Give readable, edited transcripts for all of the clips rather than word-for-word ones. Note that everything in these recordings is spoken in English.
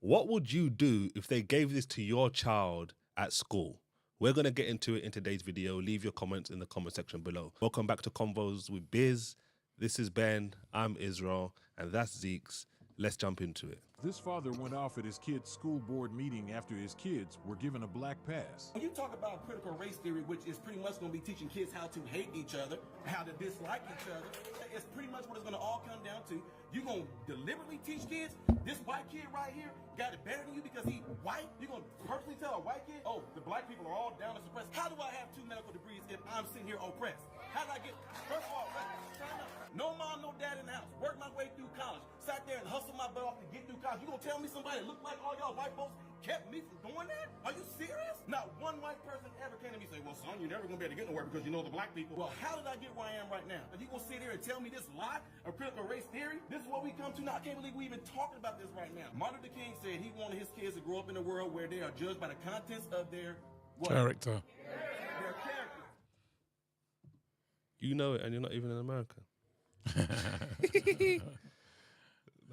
What would you do if they gave this to your child at school? We're going to get into it in today's video. Leave your comments in the comment section below. Welcome back to Convos with Biz. This is Ben, I'm Israel, and that's Zeeks. Let's jump into it. This father went off at his kid's school board meeting after his kids were given a black pass. When you talk about critical race theory, which is pretty much going to be teaching kids how to hate each other, how to dislike each other, it's pretty much what it's going to all come down to. You're going to deliberately teach kids, this white kid right here got it better than you because he's white? You're going to personally tell a white kid, oh, the black people are all down and suppressed. How do I have 2 medical degrees if I'm sitting here oppressed? How did I get, first of all, no mom, no dad in the house, worked my way through college, sat there and hustled my butt off to get through college. You gonna tell me somebody that looked like all y'all white folks kept me from doing that? Are you serious? Not one white person ever came to me and say, well, son, you're never gonna be able to get nowhere because you know the black people. Well, how did I get where I am right now? Are you gonna sit here and tell me this lie of critical race theory? This is what we come to now. I can't believe we even talking about this right now. Martin Luther King said he wanted his kids to grow up in a world where they are judged by the contents of their what? Character. Their character. You know it, and you're not even in America.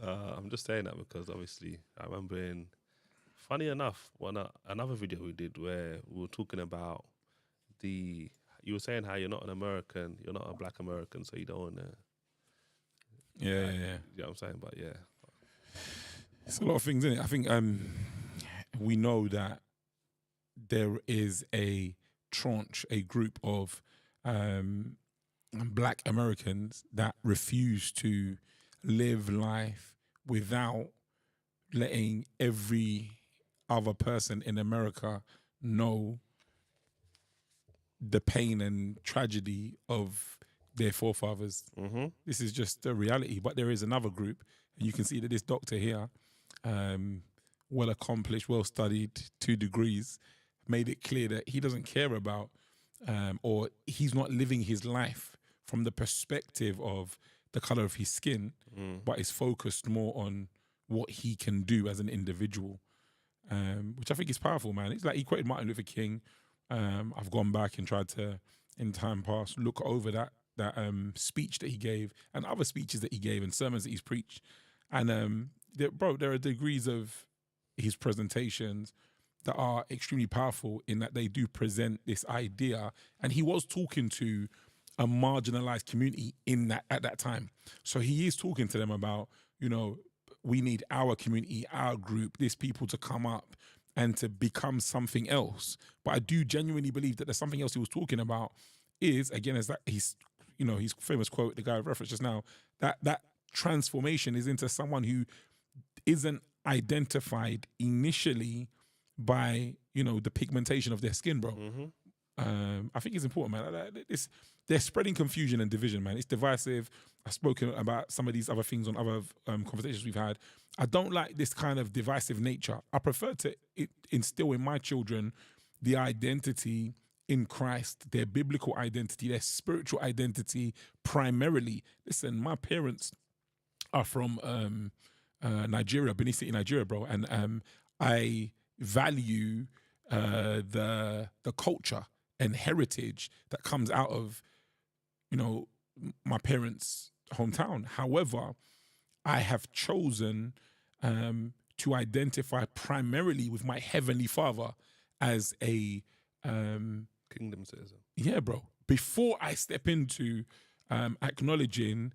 I'm just saying that because obviously I remember funny enough, another video we did where we were talking about you were saying how you're not an American, you're not a black American, so you don't want to. Yeah. You know what I'm saying? But yeah. It's a lot of things, isn't it? I think we know that there is a tranche, a group of black Americans that refuse to live life without letting every other person in America know the pain and tragedy of their forefathers. Mm-hmm. This is just a reality. But there is another group, and you can see that this doctor here, well accomplished, well studied, 2 degrees, made it clear that he doesn't care about or he's not living his life from the perspective of the color of his skin, but is focused more on what he can do as an individual, which I think is powerful, man. It's like he quoted Martin Luther King. I've gone back and tried to, in time past, look over that speech that he gave and other speeches that he gave and sermons that he's preached. And there are degrees of his presentations that are extremely powerful in that they do present this idea. And he was talking to a marginalized community at that time. So he is talking to them about, you know, we need our community, our group, these people to come up and to become something else. But I do genuinely believe that there's something else he was talking about is, again, as that his famous quote, the guy I've referenced just now, that transformation is into someone who isn't identified initially by, you know, the pigmentation of their skin, bro. Mm-hmm. I think it's important, man. They're spreading confusion and division, man. It's divisive. I've spoken about some of these other things on other conversations we've had. I don't like this kind of divisive nature. I prefer to instill in my children the identity in Christ, their biblical identity, their spiritual identity primarily. Listen, my parents are from Nigeria, Benin City, Nigeria, bro. And I value the culture and heritage that comes out of, you know, my parents' hometown. However, I have chosen to identify primarily with my heavenly Father as a Kingdom citizen. Yeah, bro. Before I step into acknowledging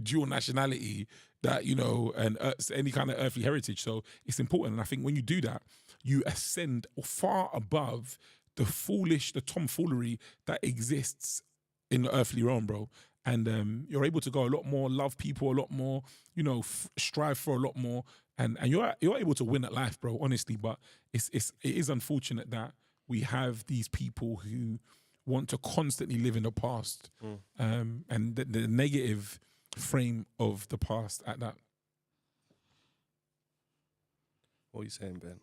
dual nationality, that, you know, and any kind of earthly heritage. So it's important. And I think when you do that, you ascend far above the tomfoolery that exists in the earthly realm, bro. And you're able to go a lot more, love people a lot more, you know, strive for a lot more, and you're able to win at life, bro. Honestly, but it is unfortunate that we have these people who want to constantly live in the past, and the negative frame of the past at that. What are you saying, Ben?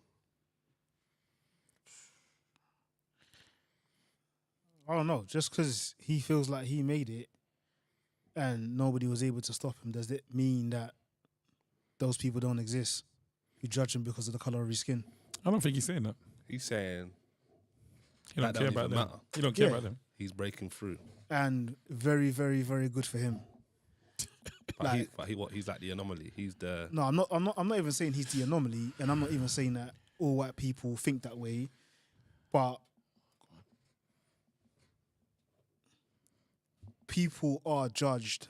I don't know. Just because he feels like he made it and nobody was able to stop him, does it mean that those people don't exist? You judge him because of the color of his skin? I don't think he's saying that. He's saying he don't that care don't about even them. matter. He don't care Yeah. about them. He's breaking through. And very, very, very good for him. He's like the anomaly. He's the No, I'm not even saying he's the anomaly, and I'm not even saying that all white people think that way. But people are judged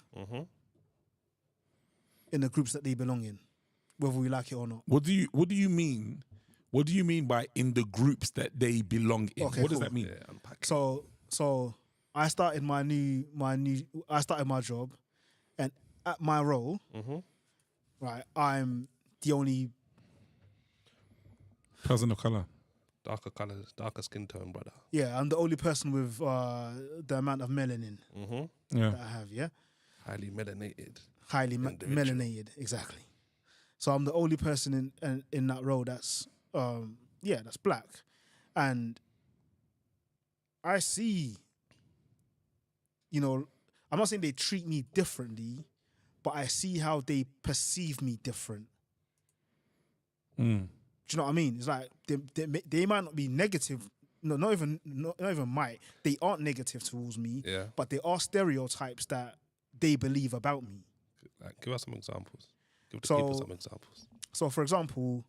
in the groups that they belong in, whether we like it or not. What do you mean? What do you mean by in the groups that they belong in? Okay, what does cool. that mean? yeah, unpack it. So I started I started my job, and at my role, right, I'm the only Person of color. darker colors, darker skin tone, brother. I'm the only person with the amount of melanin Yeah. that I have. Yeah, Highly melanated. highly Individual. melanated, exactly. So I'm the only person in that role that's that's black, and I see, I'm not saying they treat me differently, but I see how they perceive me different. Do you know what I mean? It's like they might not be negative. No, not even might. They aren't negative towards me. Yeah. But there are stereotypes that they believe about me. Like, give us some examples. Give the So- people some examples. So, for example,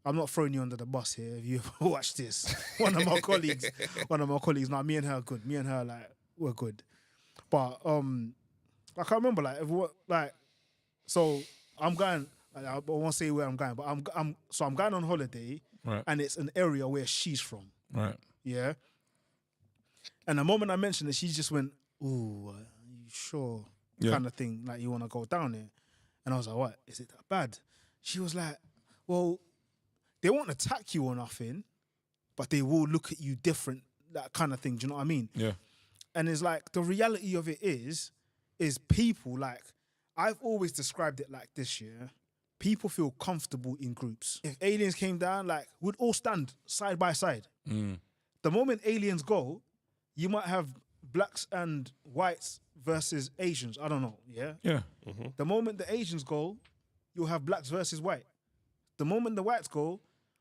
I'm not throwing you under the bus here. If you ever watch this, one of my colleagues, now me and her are good. Me and her, like, we're good. But I can't remember, so I'm going. I won't say where I'm going, but I'm going on holiday, Right. and it's an area where she's from. Right. Yeah. And the moment I mentioned it, she just went, "Ooh, are you sure?" Yeah. Kind of thing, like you want to go down there. And I was like, "What? Is it that bad?" She was like, "Well, they won't attack you or nothing, but they will look at you different, that kind of thing." Do you know what I mean? Yeah. And it's like the reality of it is people, like, I've always described it like this, yeah. People feel comfortable in groups. If aliens came down, like, we'd all stand side by side. The moment aliens go, you might have blacks and whites versus Asians. I don't know, yeah? Yeah. The moment the Asians go, you'll have blacks versus white. The moment the whites go,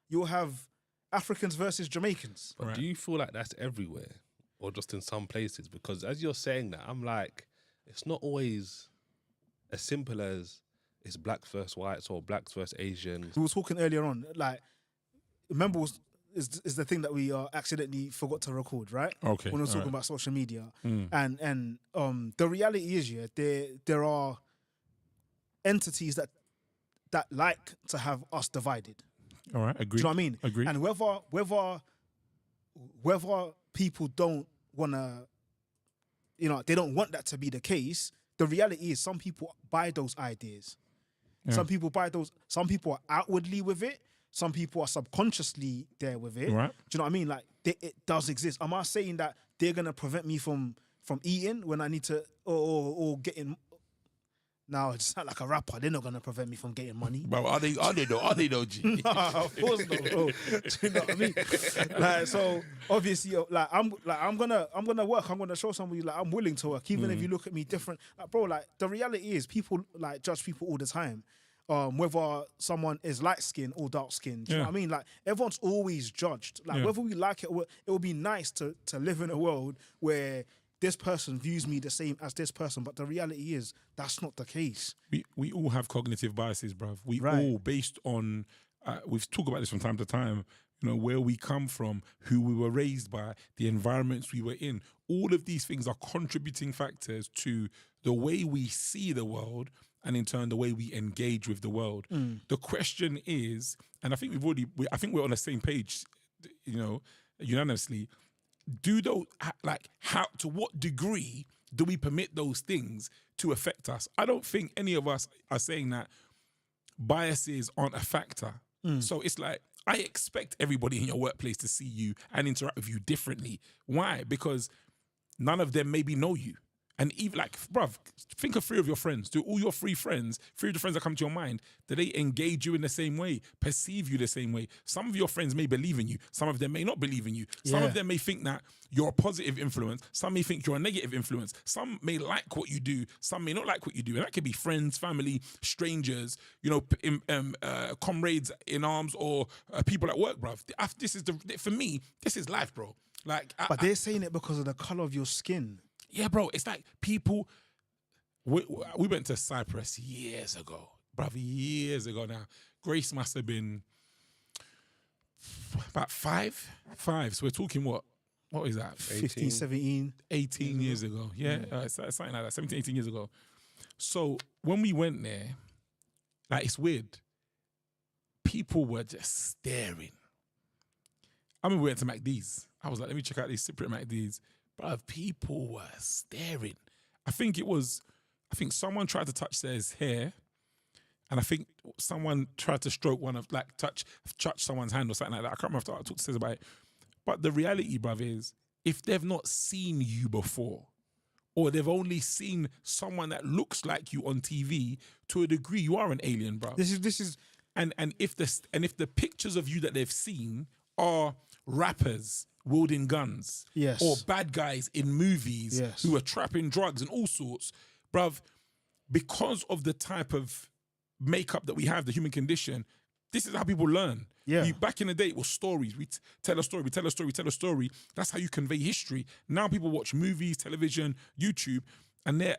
you'll have Africans versus Jamaicans. But Right. do you feel like that's everywhere or just in some places? Because as you're saying that, I'm like, it's not always as simple as it's blacks versus whites or blacks versus Asians. We were talking earlier on, like, remember is the thing that we accidentally forgot to record, right? Okay, When we were talking alright. about social media. And the reality is, yeah, there are entities that like to have us divided. All right. Agree. Do you know what I mean? Agree. And whether people don't want to, they don't want that to be the case, the reality is some people buy those ideas. Yeah. Some people buy those. Some people are outwardly with it. Some people are subconsciously there with it. Right. Do you know what I mean? Like, it does exist. Am I saying that they're gonna prevent me from eating when I need to or getting? Now it's sound like a rapper. They're not gonna prevent me from getting money. But are they though, G? Of course not, bro. Do you know what I mean? Like, so obviously, I'm gonna work. I'm gonna show somebody, like, I'm willing to work, even if you look at me different. Like, bro, like, the reality is people, like, judge people all the time. Whether someone is light skinned or dark skinned. Do you know Yeah. what I mean? Like, everyone's always judged. Like, Yeah. whether we like it or it would be nice to live in a world where this person views me the same as this person, but the reality is that's not the case. We all have cognitive biases, bruv. We Right. all, based on, we've talked about this from time to time, where we come from, who we were raised by, the environments we were in. All of these things are contributing factors to the way we see the world and in turn the way we engage with the world. The question is, and I think I think we're on the same page, unanimously. Do those, how, to what degree do we permit those things to affect us? I don't think any of us are saying that biases aren't a factor. So it's like, I expect everybody in your workplace to see you and interact with you differently. Why? Because none of them maybe know you. And even, like, bruv, think of 3 of your friends. Do all your 3 friends, 3 of the friends that come to your mind, do they engage you in the same way, perceive you the same way? Some of your friends may believe in you. Some of them may not believe in you. Some Yeah. of them may think that you're a positive influence. Some may think you're a negative influence. Some may like what you do. Some may not like what you do. And that could be friends, family, strangers, comrades in arms, or people at work, bruv. For me, this is life, bro. Like, But they're saying it because of the color of your skin. yeah, bro, it's like people, we went to Cyprus years ago, brother, years ago now. Grace must have been about five. So we're talking what is that? 15, 17. 18 years ago. Yeah, something like that, 17, 18 years ago. So when we went there, like, it's weird. People were just staring. I mean, we went to McD's. I was like, let me check out these Cypriot McD's. Bruv, people were staring. I think someone tried to touch their hair, and I think someone tried to stroke touch someone's hand or something like that. I can't remember if I talked to Cez about it. But the reality, bruv, is if they've not seen you before, or they've only seen someone that looks like you on TV, to a degree, you are an alien, bruv. This is And if the pictures of you that they've seen are rappers wielding guns, Yes. or bad guys in movies Yes. who are trapping drugs and all sorts, bruv, because of the type of makeup that we have, the human condition, this is how people learn. Yeah. Back in the day, it was stories. We tell a story. That's how you convey history. Now people watch movies, television, YouTube, and their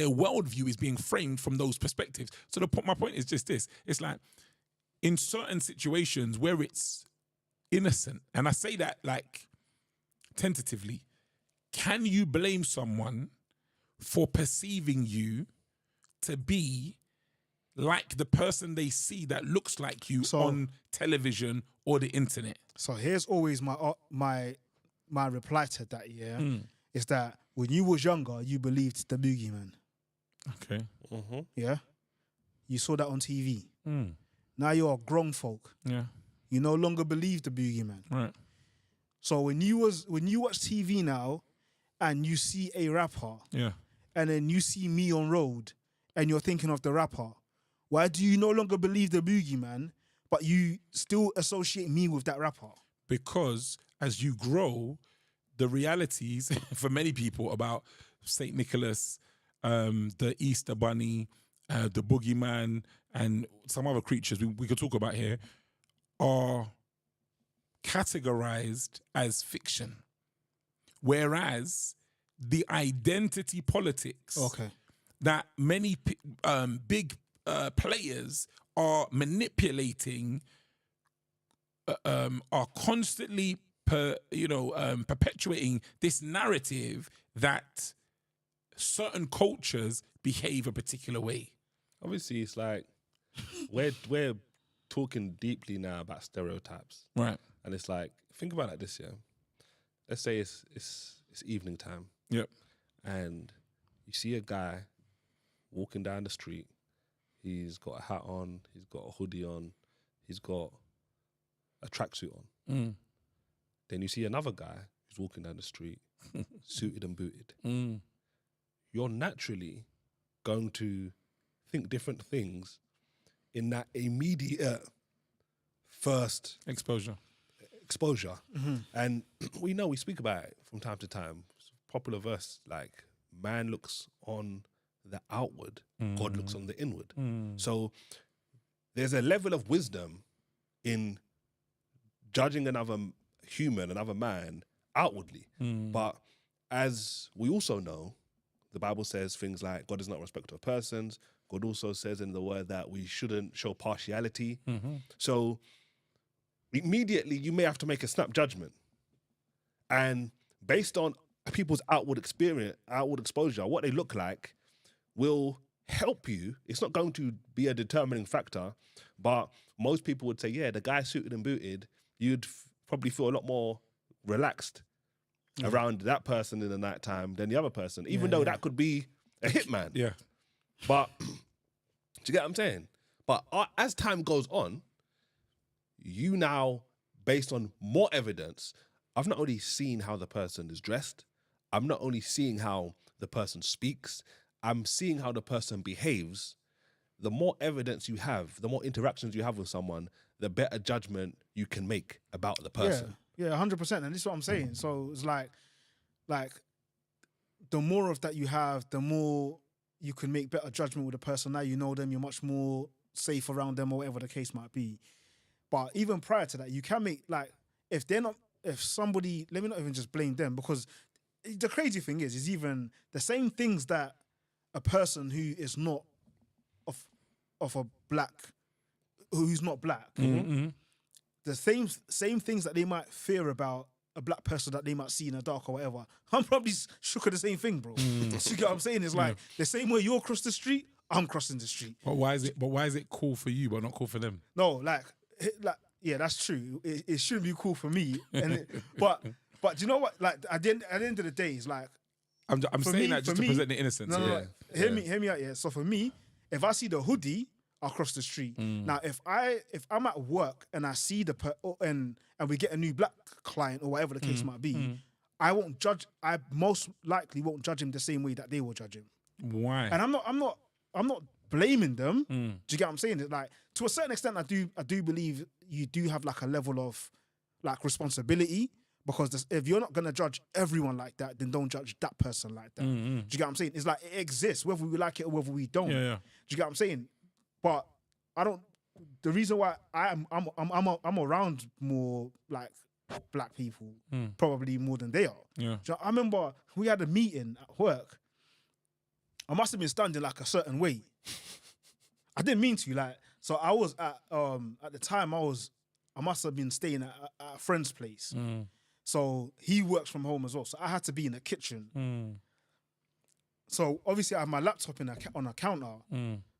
worldview is being framed from those perspectives. So my point is just this. It's like, in certain situations where it's innocent, and I say that like tentatively, can you blame someone for perceiving you to be like the person they see that looks like you on television or the internet? So here's always my reply to that, is that when you was younger, you believed the boogeyman. Okay. Yeah? You saw that on TV. Mm. Now you're a grown folk. Yeah. You no longer believe the boogeyman. Right. So when you watch TV now and you see a rapper, Yeah. and then you see me on road and you're thinking of the rapper, why do you no longer believe the boogeyman, but you still associate me with that rapper? Because as you grow, the realities for many people about St. Nicholas, the Easter Bunny, the boogeyman, and some other creatures we could talk about here are categorized as fiction. Whereas the identity politics that many big players are manipulating are constantly perpetuating this narrative that certain cultures behave a particular way. Obviously, it's like we're talking deeply now about stereotypes, Right. and it's like, think about it like this, yeah. Let's say it's evening time, Yep. and you see a guy walking down the street. He's got a hat on, he's got a hoodie on, he's got a tracksuit on. Mm. Then you see another guy who's walking down the street, suited and booted. Mm. You're naturally going to think different things in that immediate first Exposure. exposure. And we speak about it from time to time. It's a popular verse, like, man looks on the outward, God looks on the inward. So there's a level of wisdom in judging another human, another man, outwardly. But as we also know, the Bible says things like God is not a respecter of persons. God also says in the word that we shouldn't show partiality. So immediately you may have to make a snap judgment. And based on people's outward experience, outward exposure, what they look like will help you. It's not going to be a determining factor, but most people would say, yeah, the guy suited and booted, you'd probably feel a lot more relaxed around that person in the nighttime than the other person, even though that could be a hitman. Yeah. But do you get what I'm saying? But as time goes on, you now, based on more evidence, I've not only seen how the person is dressed, I'm not only seeing how the person speaks, I'm seeing how the person behaves. The more evidence you have, the more interactions you have with someone, the better judgment you can make about the person. Yeah, 100%. And this is what I'm saying. So it's like the more of that you have, the more you can make better judgment with the person. Now you know them, you're much more safe around them or whatever the case might be. But even prior to that, you can make, like, if somebody, let me not even just blame them, because the crazy thing is even the same things that a person who is not of a black, who's not black, the same things that they might fear about a black person that they might see in the dark or whatever, I'm probably shook at the same thing, bro. You get what I'm saying? It's like the same way you're across the street, I'm crossing the street. But why is it cool for you but not cool for them? No, like yeah, that's true. It shouldn't be cool for me. But do you know what? Like at the end of the day, it's like I'm saying me- that just for to me- present the innocence. no, hear me out. Yeah. So for me, if I see the hoodie across the street, now if I'm at work and I see and we get a new black client or whatever the case might be, I won't judge. I most likely won't judge him the same way that they will judge him. Why? And I'm not blaming them. Do you get what I'm saying? It's like to a certain extent, I do believe you do have like a level of like responsibility, because if you're not gonna judge everyone like that, then don't judge that person like that. Do you get what I'm saying? It's like it exists whether we like it or whether we don't. Yeah. Do you get what I'm saying? But I don't. The reason why I'm around more like black people, probably more than they are. Yeah. So I remember we had a meeting at work. I must have been standing like a certain way. I didn't mean to, like. So I was at the time I must have been staying at a friend's place. So he works from home as well. So I had to be in the kitchen. So obviously I have my laptop on a counter.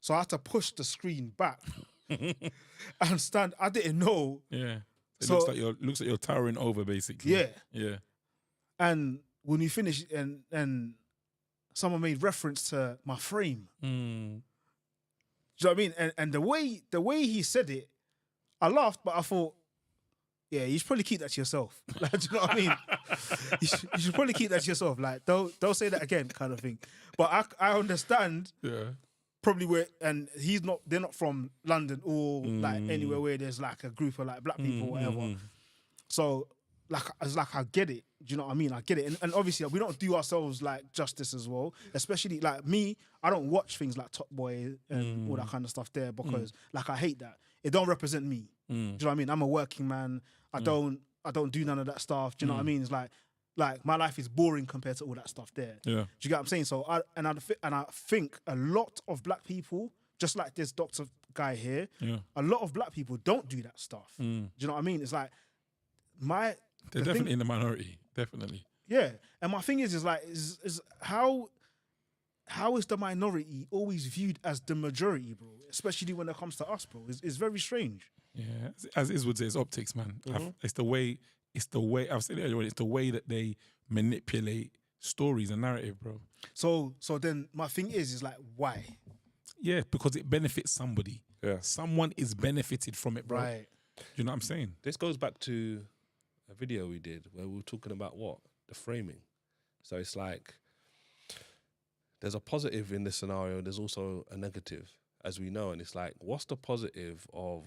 So I had to push the screen back and stand. I didn't know. Yeah. It So- looks like you're towering over, basically. Yeah. Yeah. And when we finished, and someone made reference to my frame. Do you know what I mean? And the way he said it, I laughed, but I thought, yeah, you should probably keep that to yourself. Like, do you know what I mean? You should probably keep that to yourself. Like, don't say that again, kind of thing. But I understand Yeah. probably where, and they're not from London or like anywhere where there's like a group of like black people or whatever. So like it's like I get it. Do you know what I mean? I get it. And obviously we don't do ourselves like justice as well. Especially like me, I don't watch things like Top Boy and all that kind of stuff there because like I hate that. It don't represent me. Do you know what I mean? I'm a working man. I don't do none of that stuff. Do you know what I mean? It's like my life is boring compared to all that stuff there. Yeah. Do you get what I'm saying? So I think a lot of black people, just like this doctor guy here, a lot of black people don't do that stuff. Do you know what I mean? It's like They're definitely in the minority. Definitely. yeah. And my thing is like how is the minority always viewed as the majority, bro? Especially when it comes to us, bro. It's very strange. Yeah. As Iz would say, it's optics, man. It's the way I've said it earlier, it's the way that they manipulate stories and narrative, bro. So then my thing is like why? Yeah, because it benefits somebody. Yeah. Someone is benefited from it, bro. Right. Do you know what I'm saying? This goes back to a video we did where we were talking about the framing. So it's like there's a positive in this scenario, there's also a negative, as we know. And it's like, what's the positive of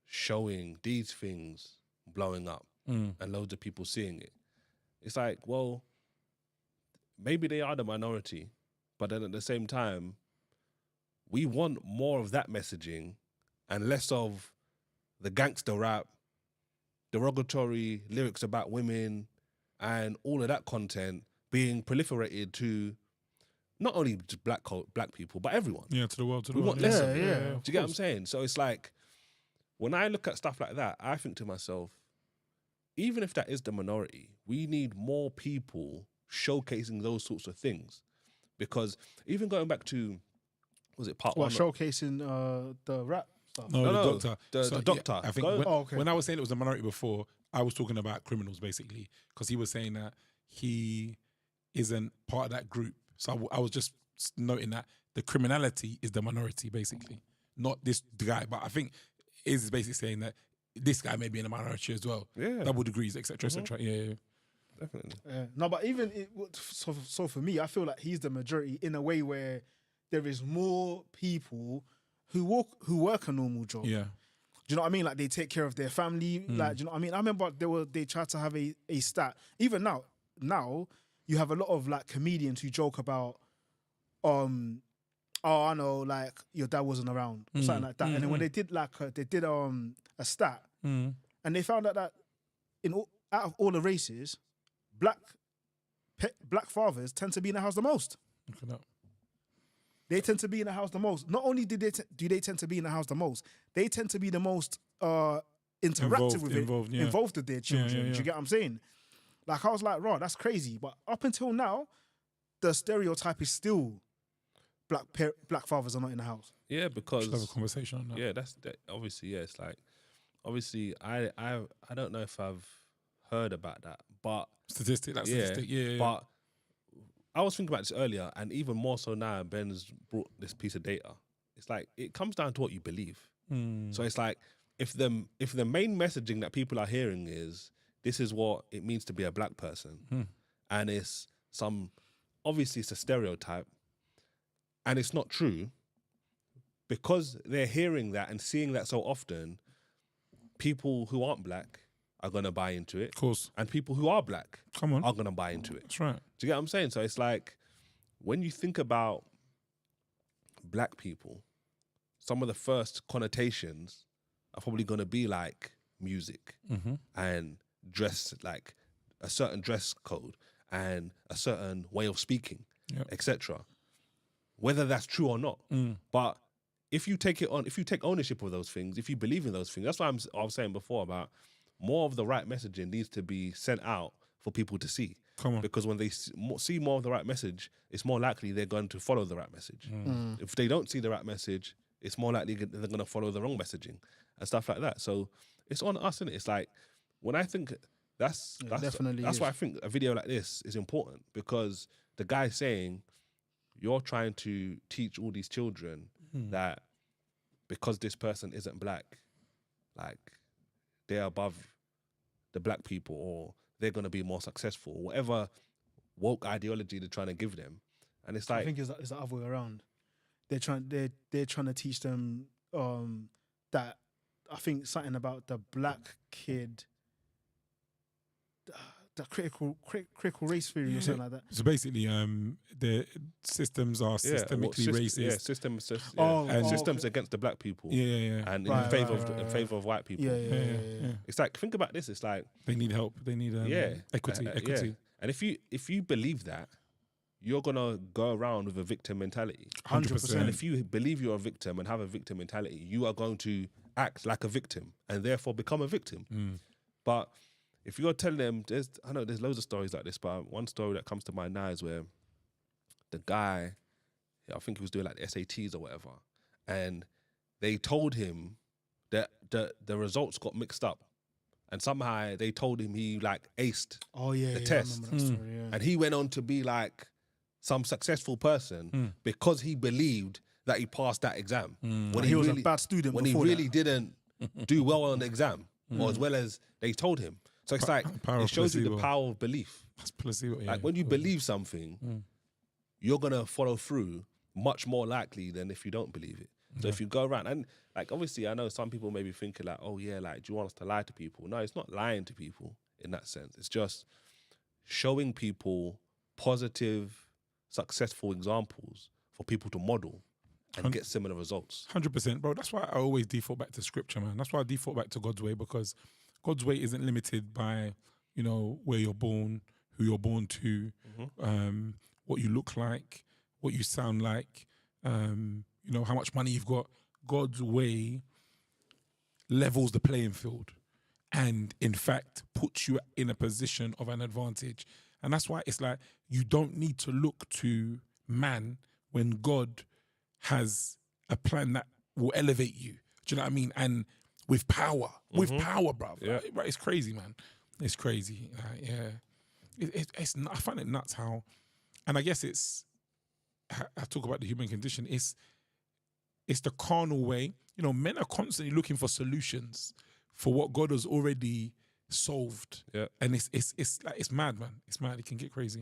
showing these things blowing up and loads of people seeing it? It's like, well, maybe they are the minority, but then at the same time, we want more of that messaging and less of the gangster rap, derogatory lyrics about women, and all of that content being proliferated to not only just black people, but everyone. Yeah, to the world, We want less of it. yeah. Do you get what I'm saying? So it's like, when I look at stuff like that, I think to myself, even if that is the minority, we need more people showcasing those sorts of things. Because even going back to, was it part What, one? showcasing the rap stuff? No, No, the no, doctor. the doctor. I think Go- Oh, okay. when I was saying it was a minority before, I was talking about criminals basically, because he was saying that he isn't part of that group. So I was just noting that the criminality is the minority basically, not this guy. But I think is basically saying that this guy may be in a minority as well. Yeah. Double degrees, etc., etc. Yeah. Definitely. No, but even so for me, I feel like he's the majority in a way where there is more people who work a normal job. Yeah. Do you know what I mean? Like they take care of their family. Like, do you know what I mean? I remember they tried to have a stat. Even now you have a lot of like comedians who joke about, oh, I know, like your dad wasn't around or something like that. And then when they did a stat, and they found out that out of all the races, black black fathers tend to be in the house the most. Look at that. They tend to be in the house the most. Not only do they tend to be in the house the most, they tend to be the most interactive with it, involved with their children. Yeah. Do you get what I'm saying? Like, I was like, right, that's crazy. But up until now, the stereotype is still black fathers are not in the house. Yeah, because Should have a conversation on that. yeah, obviously, yeah. It's like, obviously, I don't know if I've heard about that, but Statistic. Yeah. But I was thinking about this earlier, and even more so now, Ben's brought this piece of data. It's like, it comes down to what you believe. So it's like, if the main messaging that people are hearing is, this is what it means to be a black person, and it's obviously it's a stereotype, and it's not true, because they're hearing that and seeing that so often, people who aren't black are going to buy into it. Of course. And people who are black Come on. are going to buy into it. That's right. Do you get what I'm saying? So it's like, when you think about black people, some of the first connotations are probably going to be like music and dress, like a certain dress code and a certain way of speaking, etc. Whether that's true or not. But if you take ownership of those things, if you believe in those things, that's why I was saying before about more of the right messaging needs to be sent out for people to see. Come on. Because when they see more of the right message, it's more likely they're going to follow the right message. If they don't see the right message, it's more likely they're going to follow the wrong messaging and stuff like that. So it's on us, isn't it? It's like, when I think that's why I think a video like this is important, because the guy's saying, you're trying to teach all these children that because this person isn't black, like, they're above the black people, or they're going to be more successful, whatever woke ideology they're trying to give them. And it's like, I think it's the other way around. They're trying to teach them that, I think something about the black kid, the critical race theory or something like that. So basically, the systems are systemically racist. Systems against the black people. And in favor of white people. Yeah. It's like, think about this. It's like, They need help. They need equity. Yeah. And if you believe that, you're gonna go around with a victim mentality. 100%. And if you believe you're a victim and have a victim mentality, you are going to act like a victim and therefore become a victim. But if you're telling them, I know there's loads of stories like this, but one story that comes to mind now is where the guy, I think he was doing like the SATs or whatever, and they told him that the results got mixed up, and somehow they told him he like aced the test. I remember that story, yeah. And he went on to be like some successful person because he believed that he passed that exam. When he was a bad student when he before really that. didn't do well on the exam, or as well as they told him. So it's like, power it of shows you the placebo. power of belief. That's placebo. Like, when you believe something, you're going to follow through much more likely than if you don't believe it. So if you go around, and like, obviously I know some people may be thinking like, oh yeah, like, do you want us to lie to people? No, it's not lying to people in that sense. It's just showing people positive, successful examples for people to model and get similar results. 100%, bro. That's why I always default back to scripture, man. That's why I default back to God's way, because God's way isn't limited by, where you're born, who you're born to, what you look like, what you sound like, how much money you've got. God's way levels the playing field and, in fact, puts you in a position of an advantage. And that's why it's like, you don't need to look to man when God has a plan that will elevate you. Do you know what I mean? And with power, bruv. Yeah. Right? It's crazy, man. It's crazy. It's I find it nuts how, and I guess I talk about the human condition. It's the carnal way. Men are constantly looking for solutions for what God has already solved. Yeah. And it's mad, man. It's mad. It can get crazy.